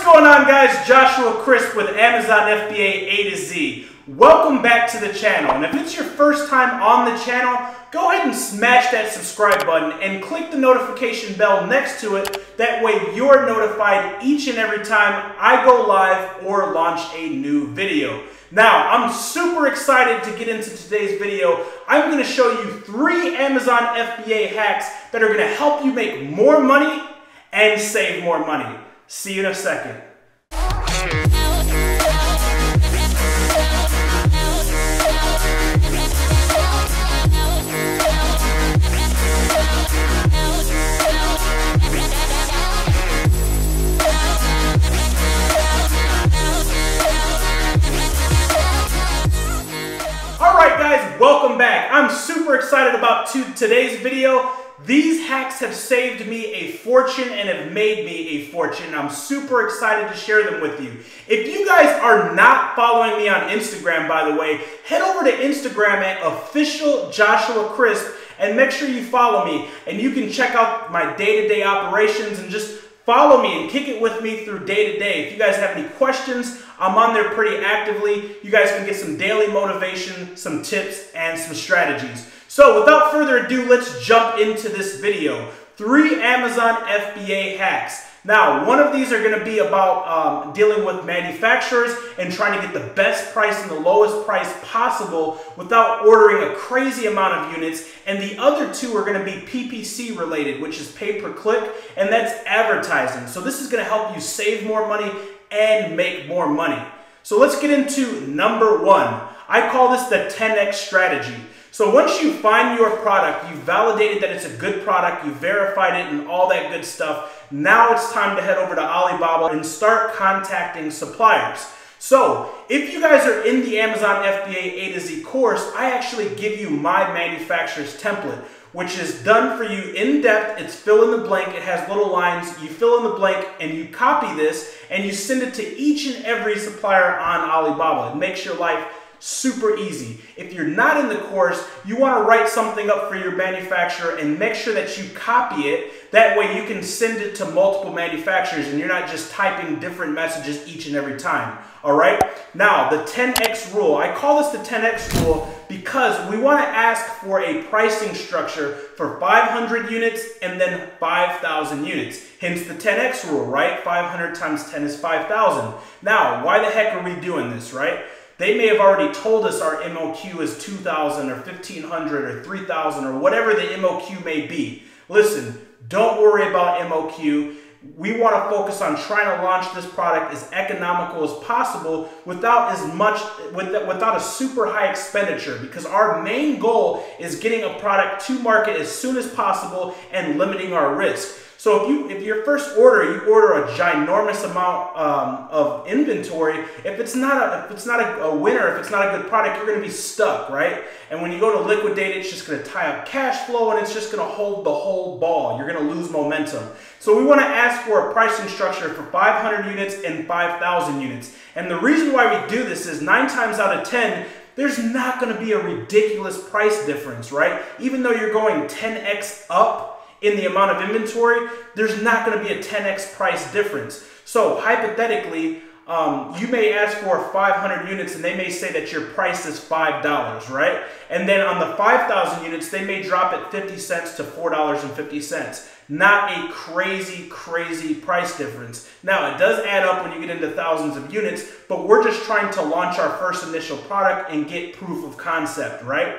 going on, guys? Joshua Crisp with Amazon FBA A to Z. Welcome back to the channel. And if it's your first time on the channel, go ahead and smash that subscribe button and click the notification bell next to it. That way you're notified each and every time I go live or launch a new video. Now, I'm super excited to get into today's video. I'm going to show you 3 Amazon FBA hacks that are going to help you make more money and save more money. See you in a second. Alright guys, welcome back. I'm super excited about today's video. These hacks have saved me a fortune and have made me a fortune. I'm super excited to share them with you. If you guys are not following me on Instagram, by the way, head over to Instagram at official Joshua Crisp and make sure you follow me. And you can check out my day-to-day operations and just follow me and kick it with me through day-to-day. If you guys have any questions, I'm on there pretty actively. You guys can get some daily motivation, some tips, and some strategies. So without further ado, let's jump into this video. 3 Amazon FBA hacks. Now, one of these are going to be about dealing with manufacturers and trying to get the best price and the lowest price possible without ordering a crazy amount of units. And the other 2 are going to be PPC related, which is pay per click, and that's advertising. So this is going to help you save more money and make more money. So let's get into number 1. I call this the 10x strategy. So once you find your product, you've validated that it's a good product, you've verified it and all that good stuff, now it's time to head over to Alibaba and start contacting suppliers. So if you guys are in the Amazon FBA A to Z course, I actually give you my manufacturer's template, which is done for you in depth. It's fill in the blank. It has little lines. You fill in the blank and you copy this and you send it to each and every supplier on Alibaba. It makes your life super easy. If you're not in the course, you want to write something up for your manufacturer and make sure that you copy it. That way you can send it to multiple manufacturers and you're not just typing different messages each and every time. All right. Now, the 10x rule. I call this the 10x rule because we want to ask for a pricing structure for 500 units and then 5,000 units. Hence the 10x rule, right? 500 times 10 is 5,000. Now, why the heck are we doing this, right? They may have already told us our MOQ is 2,000 or 1,500 or 3,000 or whatever the MOQ may be. Listen, don't worry about MOQ. We want to focus on trying to launch this product as economical as possible without a super high expenditure, because our main goal is getting a product to market as soon as possible and limiting our risk. So if your first order, you order a ginormous amount of inventory, if it's not a winner, if it's not a good product, you're going to be stuck, right? And when you go to liquidate it, it's just going to tie up cash flow and it's just going to hold the whole ball. You're going to lose momentum. So we want to ask for a pricing structure for 500 units and 5,000 units. And the reason why we do this is 9 times out of 10, there's not going to be a ridiculous price difference, right? Even though you're going 10x up in the amount of inventory, there's not going to be a 10x price difference. So hypothetically, you may ask for 500 units and they may say that your price is $5, right? And then on the 5,000 units, they may drop it 50 cents to $4.50. Not a crazy price difference. Now, it does add up when you get into thousands of units, but we're just trying to launch our first initial product and get proof of concept, right?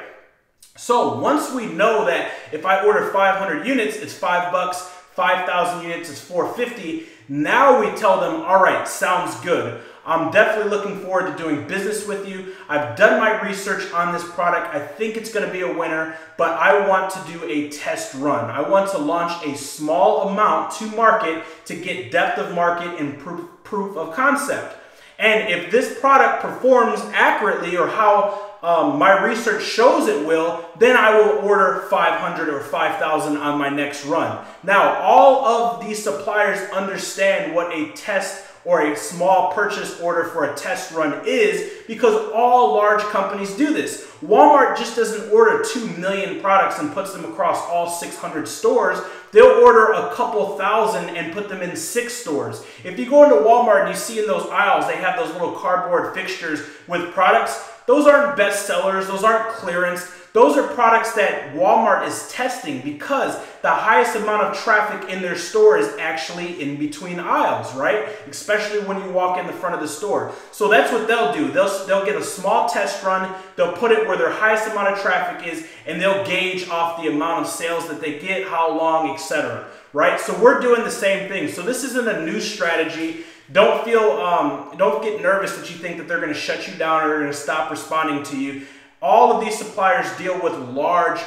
So once we know that if I order 500 units, it's $5, 5,000 units is $4.50. Now we tell them, all right, sounds good. I'm definitely looking forward to doing business with you. I've done my research on this product. I think it's going to be a winner, but I want to do a test run. I want to launch a small amount to market to get depth of market and proof of concept. And if this product performs accurately or how my research shows it will, then I will order 500 or 5,000 on my next run. Now, all of these suppliers understand what a test or a small purchase order for a test run is, because all large companies do this. Walmart just doesn't order 2 million products and puts them across all 600 stores. They'll order a couple thousand and put them in 6 stores. If you go into Walmart and you see in those aisles, they have those little cardboard fixtures with products. Those aren't best sellers. Those aren't clearance. Those are products that Walmart is testing because the highest amount of traffic in their store is actually in between aisles, right? Especially when you walk in the front of the store. So that's what they'll do. They'll get a small test run, they'll put it where their highest amount of traffic is, and they'll gauge off the amount of sales that they get, how long, etc. Right? So we're doing the same thing. So this isn't a new strategy. Don't get nervous that you think that they're going to shut you down or they're going to stop responding to you. All of these suppliers deal with large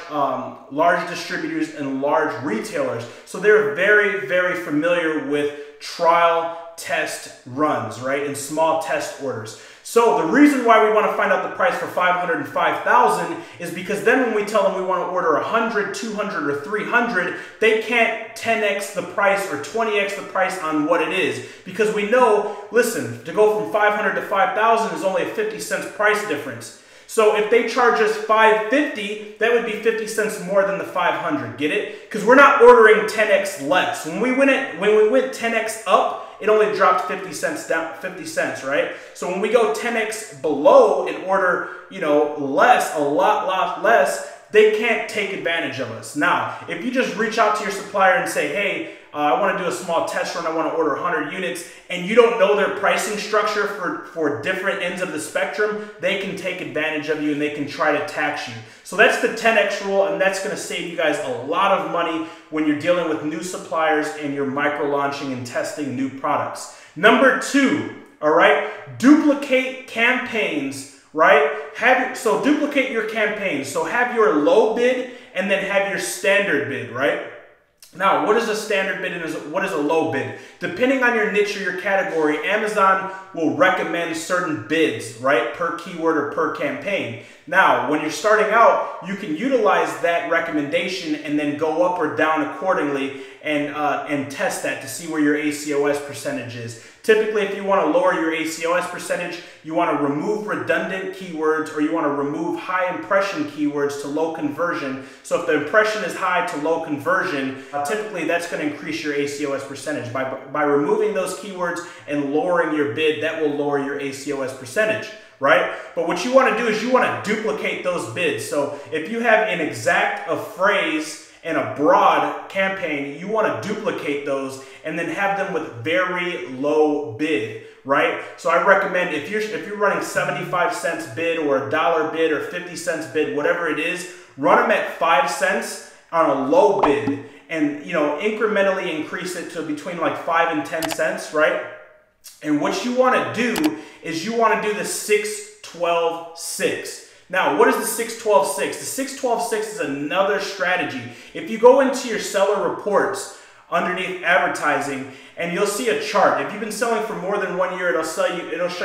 distributors and large retailers. So they're very, very familiar with trial test runs, right? And small test orders. So the reason why we want to find out the price for 500 and 5,000 is because then when we tell them we want to order 100, 200, or 300, they can't 10x the price or 20x the price on what it is. Because we know, listen, to go from 500 to 5,000 is only a 50 cents price difference. So if they charge us $5.50, that would be 50 cents more than the 500. Get it? Because we're not ordering 10x less. When we went 10x up, it only dropped 50 cents down, 50 cents, right? So when we go 10x below and order, less, a lot less, they can't take advantage of us. Now, if you just reach out to your supplier and say, hey, I want to do a small test run, I want to order 100 units, and you don't know their pricing structure for different ends of the spectrum, they can take advantage of you and they can try to tax you. So that's the 10x rule, and that's going to save you guys a lot of money when you're dealing with new suppliers and you're micro-launching and testing new products. Number 2, all right, duplicate campaigns. Right? So duplicate your campaigns. So have your low bid and then have your standard bid, right? Now, what is a standard bid and what is a low bid? Depending on your niche or your category, Amazon will recommend certain bids, right? Per keyword or per campaign. Now, when you're starting out, you can utilize that recommendation and then go up or down accordingly and test that to see where your ACOS percentage is. Typically, if you want to lower your ACOS percentage, you want to remove redundant keywords or you want to remove high impression keywords to low conversion. So if the impression is high to low conversion, typically that's going to increase your ACOS percentage. By removing those keywords and lowering your bid, that will lower your ACOS percentage. Right? But what you want to do is you want to duplicate those bids. So if you have an exact, a phrase, and a broad campaign, you want to duplicate those and then have them with very low bid, right? So I recommend if you're running 75 cents bid or a $1 bid or 50 cents bid, whatever it is, run them at 5 cents on a low bid and incrementally increase it to between like 5 and 10 cents, right? And what you want to do is you want to do the 6-12-6. Now, what is the 6-12-6? The 6-12-6 is another strategy. If you go into your seller reports underneath advertising, and you'll see a chart. If you've been selling for more than 1 year, it'll show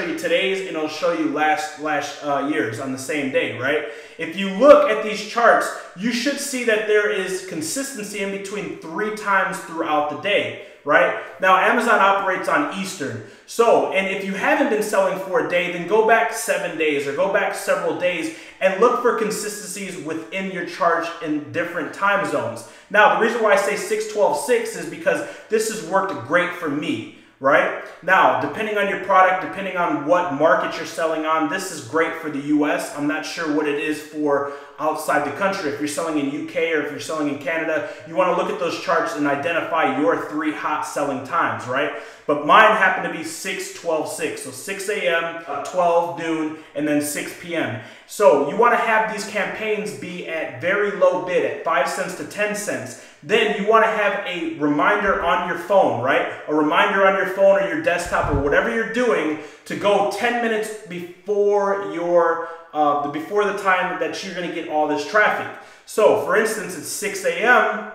you today's and it'll show you last year's on the same day, right? If you look at these charts, you should see that there is consistency in between 3 times throughout the day. Right? Now, Amazon operates on Eastern. So, and if you haven't been selling for a day, then go back 7 days or go back several days and look for consistencies within your chart in different time zones. Now, the reason why I say 6-12-6 is because this has worked great for me. Right? Now, depending on your product, depending on what market you're selling on, this is great for the US. I'm not sure what it is for outside the country. If you're selling in UK or if you're selling in Canada, you want to look at those charts and identify your 3 hot selling times, right? But mine happened to be 6-12-6. So 6 a.m., 12 noon, and then 6 p.m. So you want to have these campaigns be at very low bid, at 5 cents to 10 cents. Then you want to have a reminder on your phone, right? A reminder on your phone or your desktop or whatever you're doing to go 10 minutes before before the time that you're going to get all this traffic. So, for instance, it's 6 a.m.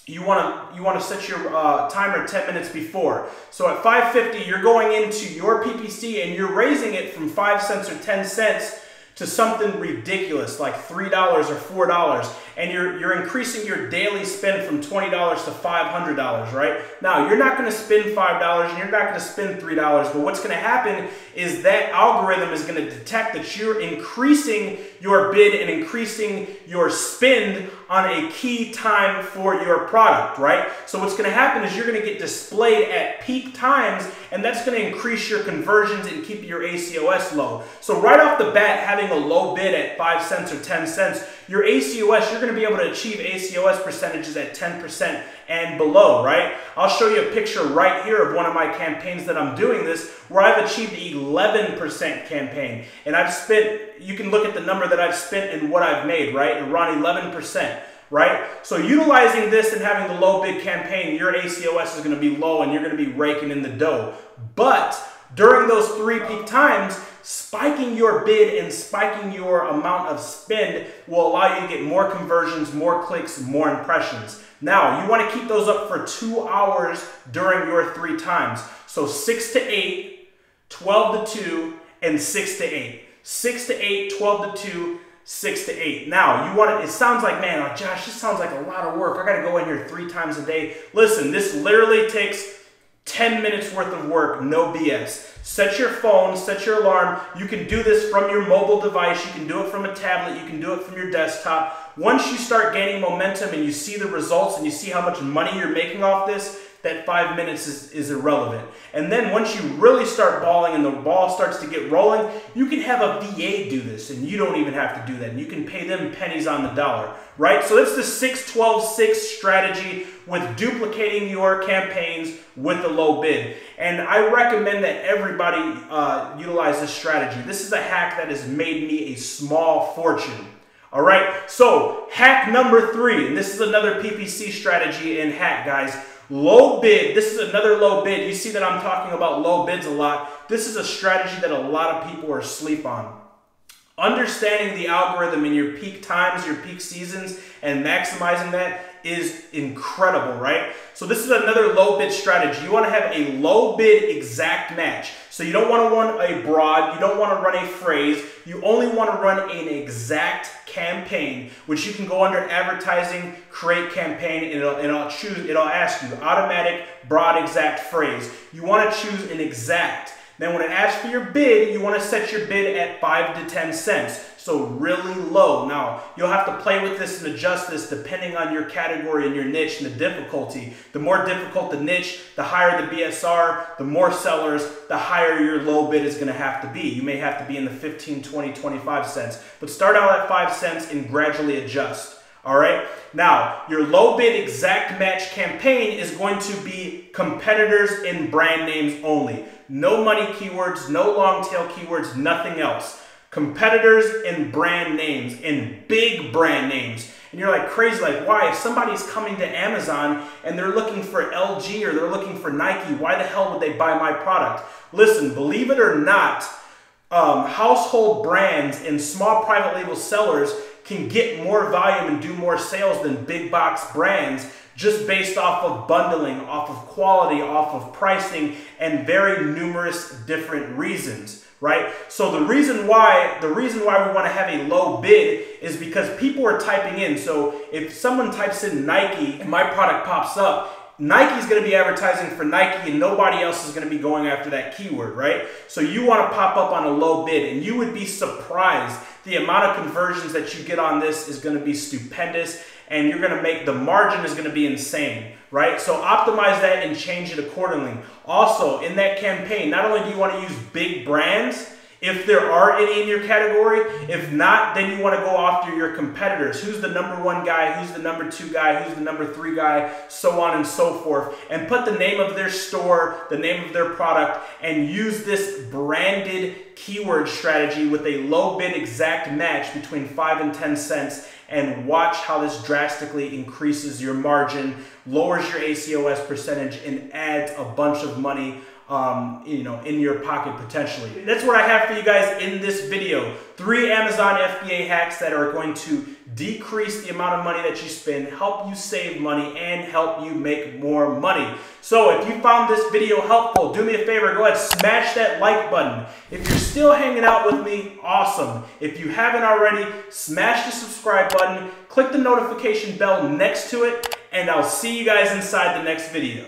You want to set your timer 10 minutes before. So at 5:50, you're going into your PPC and you're raising it from 5 cents or 10 cents to something ridiculous like $3 or $4, and you're increasing your daily spend from $20 to $500, right? Now, you're not going to spend $5 and you're not going to spend $3, but what's going to happen is that algorithm is going to detect that you're increasing your bid and increasing your spend on a key time for your product, right? So what's gonna happen is you're gonna get displayed at peak times, and that's gonna increase your conversions and keep your ACOS low. So right off the bat, having a low bid at 5 cents or 10 cents, your ACOS, you're gonna be able to achieve ACOS percentages at 10% and below, right? I'll show you a picture right here of one of my campaigns that I'm doing this, where I've achieved 11% campaign. And I've spent, you can look at the number that I've spent and what I've made, right? Around 11%, right? So utilizing this and having the low bid campaign, your ACOS is gonna be low and you're gonna be raking in the dough. But during those 3 peak times, spiking your bid and spiking your amount of spend will allow you to get more conversions, more clicks, more impressions. Now, you want to keep those up for 2 hours during your 3 times. So 6 to 8, 12 to 2, and 6 to 8. 6 to 8, 12 to 2, 6 to 8. Now, you want to, it sounds like, man, oh, Josh, this sounds like a lot of work. I got to go in here 3 times a day. Listen, this literally takes 10 minutes worth of work, no BS. Set your phone, set your alarm. You can do this from your mobile device. You can do it from a tablet. You can do it from your desktop. Once you start gaining momentum and you see the results and you see how much money you're making off this, that 5 minutes is irrelevant. And then once you really start balling and the ball starts to get rolling, you can have a VA do this and you don't even have to do that. And you can pay them pennies on the dollar, right? So that's the 6-12-6 strategy with duplicating your campaigns with the low bid. And I recommend that everybody utilize this strategy. This is a hack that has made me a small fortune. All right, so hack number 3, and this is another PPC strategy in hack, guys. Low bid, this is another low bid. You see that I'm talking about low bids a lot. This is a strategy that a lot of people are asleep on. Understanding the algorithm in your peak times, your peak seasons, and maximizing that is incredible, right? So this is another low bid strategy. You want to have a low bid exact match. So you don't want to run a broad, you don't want to run a phrase, you only want to run an exact campaign, which you can go under advertising, create campaign, and it'll ask you automatic, broad, exact phrase. You want to choose an exact. Then when it asks for your bid, you want to set your bid at 5 to 10 cents. So really low. Now, you'll have to play with this and adjust this depending on your category and your niche and the difficulty. The more difficult the niche, the higher the BSR, the more sellers, the higher your low bid is going to have to be. You may have to be in the 15, 20, 25 cents. But start out at 5 cents and gradually adjust. All right. Now, your low bid exact match campaign is going to be competitors and brand names only. No money keywords, no long tail keywords, nothing else. Competitors and brand names, and big brand names. And you're like crazy, like why? If somebody's coming to Amazon and they're looking for LG or they're looking for Nike, why the hell would they buy my product? Listen, believe it or not, household brands and small private label sellers can get more volume and do more sales than big box brands just based off of bundling, off of quality, off of pricing, and very numerous different reasons, right? So the reason why we want to have a low bid is because people are typing in. So if someone types in Nike and my product pops up, Nike's going to be advertising for Nike and nobody else is going to be going after that keyword, right? So you want to pop up on a low bid, and you would be surprised. The amount of conversions that you get on this is going to be stupendous, and you're going to make, the margin is going to be insane, right? So optimize that and change it accordingly. Also, in that campaign, not only do you want to use big brands, if there are any in your category. If not, then you want to go after your competitors. Who's the #1 guy? Who's the #2 guy? Who's the #3 guy? So on and so forth. And put the name of their store, the name of their product, and use this branded keyword strategy with a low bid exact match between 5 and 10 cents. And watch how this drastically increases your margin, lowers your ACOS percentage, and adds a bunch of money in your pocket potentially. That's what I have for you guys in this video. 3 Amazon FBA hacks that are going to decrease the amount of money that you spend, help you save money, and help you make more money. So if you found this video helpful, do me a favor, go ahead, smash that like button. If you're still hanging out with me, awesome. If you haven't already, smash the subscribe button, click the notification bell next to it, and I'll see you guys inside the next video.